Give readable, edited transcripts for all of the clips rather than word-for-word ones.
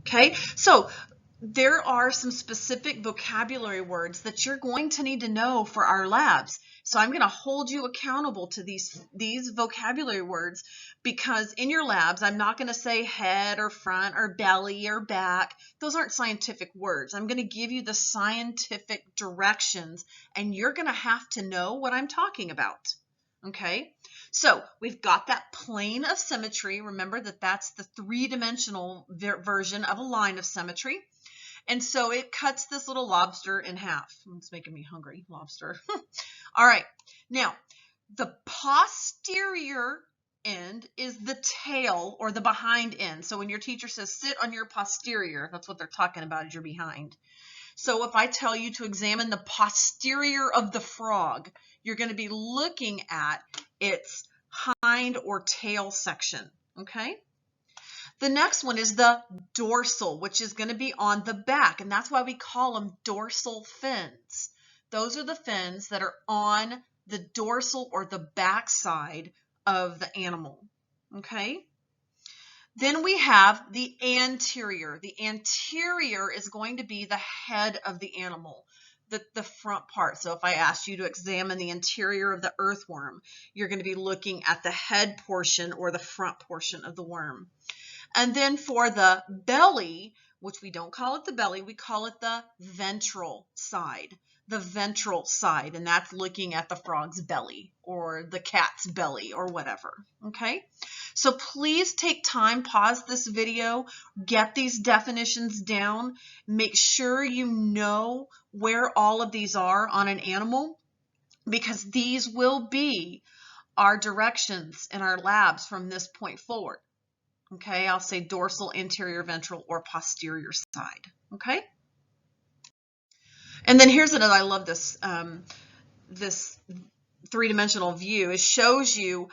Okay, so there are some specific vocabulary words that you're going to need to know for our labs. So I'm going to hold you accountable to these vocabulary words, because in your labs, I'm not going to say head or front or belly or back. Those aren't scientific words. I'm going to give you the scientific directions, and you're going to have to know what I'm talking about. Okay, so we've got that plane of symmetry. Remember that that's the three-dimensional version of a line of symmetry. And so it cuts this little lobster in half. It's making me hungry, lobster. All right, now the posterior end is the tail or the behind end. So when your teacher says sit on your posterior, that's what they're talking about, is your behind. So if I tell you to examine the posterior of the frog, you're going to be looking at its hind or tail section, okay? The next one is the dorsal, which is going to be on the back, and that's why we call them dorsal fins. Those are the fins that are on the dorsal or the back side of the animal, okay? Then we have the anterior. The anterior is going to be the head of the animal, the front part. So if I asked you to examine the interior of the earthworm, you're going to be looking at the head portion or the front portion of the worm. And then for the belly, which we don't call it the belly, we call it the ventral side. The ventral side, and that's looking at the frog's belly or the cat's belly or whatever, okay? So please take time, pause this video, get these definitions down, make sure you know where all of these are on an animal, because these will be our directions in our labs from this point forward. Okay, I'll say dorsal, anterior, ventral, or posterior side. Okay. And then here's another, I love this, this three-dimensional view. It shows you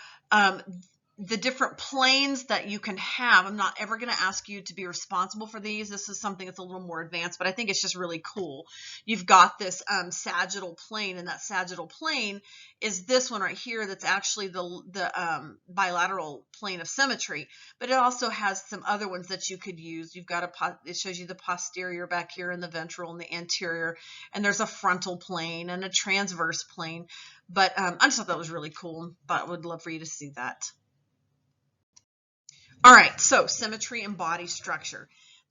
the different planes that you can have. I'm not ever going to ask you to be responsible for these. This is something that's a little more advanced, but I think it's just really cool. You've got this sagittal plane, and that sagittal plane is this one right here that's actually the bilateral plane of symmetry, but it also has some other ones that you could use. You've got it shows you the posterior back here and the ventral and the anterior, and there's a frontal plane and a transverse plane. But I just thought that was really cool, but I would love for you to see that. All right, so symmetry and body structure.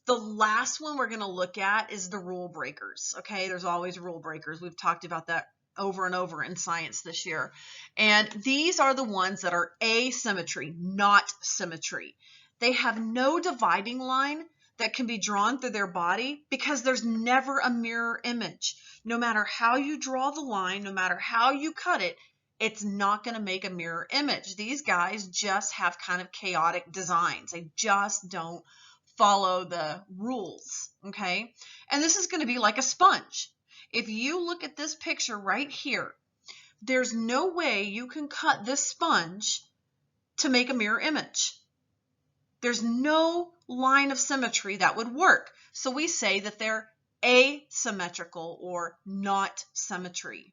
The last one we're going to look at is the rule breakers. Okay, there's always rule breakers. We've talked about that over and over in science this year. And these are the ones that are asymmetry, not symmetry. They have no dividing line that can be drawn through their body because there's never a mirror image. No matter how you draw the line, no matter how you cut it, it's not going to make a mirror image. These guys just have kind of chaotic designs. They just don't follow the rules, okay? And this is going to be like a sponge. If you look at this picture right here, there's no way you can cut this sponge to make a mirror image. There's no line of symmetry that would work. So we say that they're asymmetrical or not symmetry.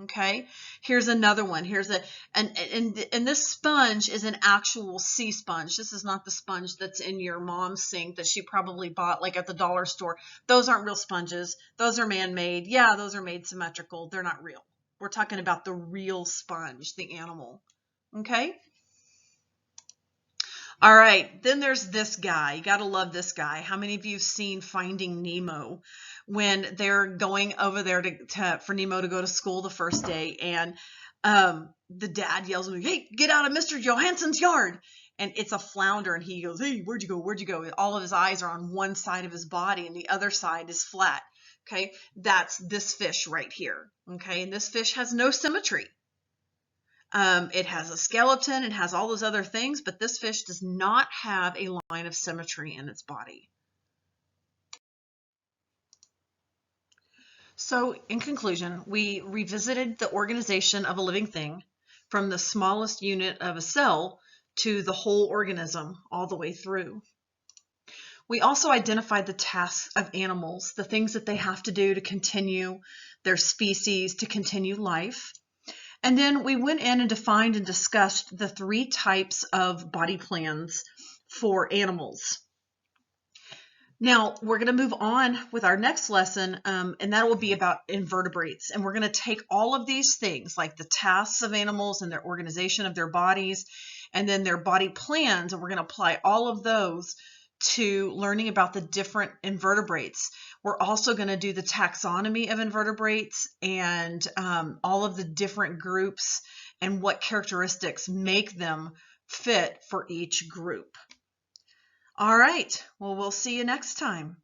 Okay, here's another one. Here's and this sponge is an actual sea sponge. This is not the sponge that's in your mom's sink that she probably bought like at the dollar store. Those aren't real sponges. Those are man-made. Yeah, those are made symmetrical. They're not real. We're talking about the real sponge, the animal. Okay. All right, then there's this guy. You got to love this guy. How many of you have seen Finding Nemo when they're going over there for Nemo to go to school the first day, and the dad yells at him, "Hey, get out of Mr. Johansson's yard!" And it's a flounder, and he goes, "Hey, where'd you go? Where'd you go?" All of his eyes are on one side of his body, and the other side is flat. Okay, that's this fish right here. Okay, and this fish has no symmetry. It has a skeleton, it has all those other things, but this fish does not have a line of symmetry in its body. So in conclusion, we revisited the organization of a living thing from the smallest unit of a cell to the whole organism all the way through. We also identified the tasks of animals, the things that they have to do to continue their species, to continue life. And then we went in and defined and discussed the 3 types of body plans for animals. Now we're going to move on with our next lesson, and that will be about invertebrates. And we're going to take all of these things, like the tasks of animals and their organization of their bodies, and then their body plans, and we're going to apply all of those to learning about the different invertebrates. We're also going to do the taxonomy of invertebrates and all of the different groups and what characteristics make them fit for each group. All right, well, we'll see you next time.